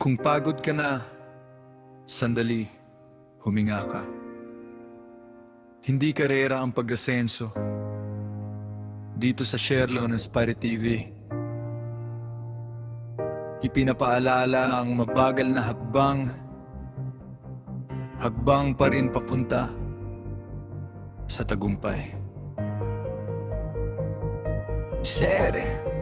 Kung pagod ka na, sandali, huminga ka. Hindi karera ang pag-asenso. Dito sa Sherlo ng Spire TV, ipinapaalala ang mabagal na hakbang pa rin papunta sa tagumpay. Shere.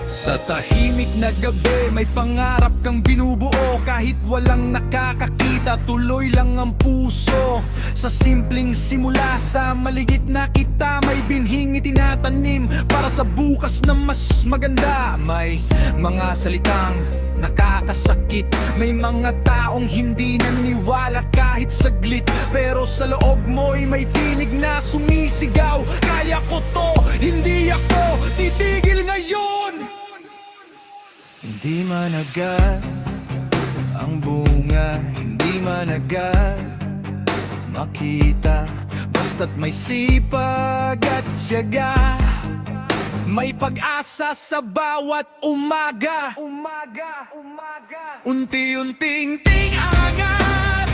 Sa tahimik na gabi, may pangarap kang binubuo. Kahit walang nakakakita, tuloy lang ang puso. Sa simpleng simula, sa maligit na kita, may binhing itinatanim para sa bukas na mas maganda. May mga salitang nakakasakit, may mga taong hindi naniwala kahit saglit. Pero sa loob mo'y may tinig na sumisigaw, kaya ko to, hindi ako titigil ngayon. Hindi managal ang bunga, hindi managal makita, basta't may sipag at tiyaga. May pag-asa sa bawat umaga. Unti-unting angat,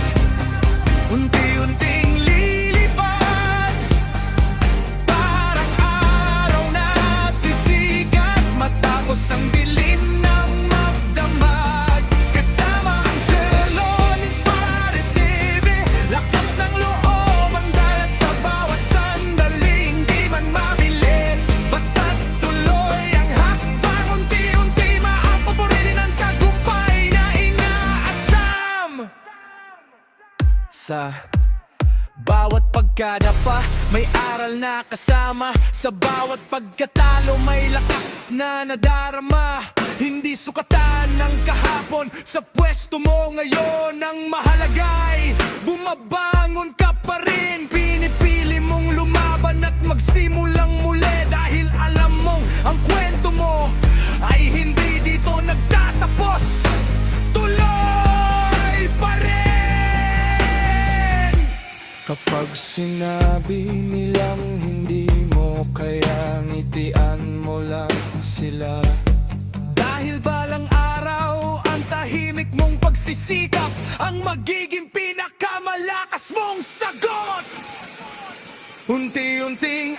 unti-unting lilipad, parang araw na sisikat matapos ang dilim ng magdamag. Kasama ang Sherlo ng Spire TV, lakas ng loob ang dala sa bawat sandaling di man mabilis, basta't tuloy ang hakbang. Unti-unti maabot mo rin ang tagumpay na inaasam. Sa bawat pagkadapa, may aral na kasama. Sa bawat pagkatalo, may lakas na nadarama. Hindi sukatan ng kahapon, sa pwesto mo ngayon ang mahalagay. Bumabangon ka pa rin, pinipili mong lumaban at magsimulang muli. Dahil alam mong ang kwento mo ay hindi dito nagtatapos, tuloy pa rin. Kapag sinabi nilang hindi mo kaya, ngitian mo lang sila. Dahil balang araw, ang tahimik mong pagsisikap ang magiging pinakamalakas mong sagot. Unti-unting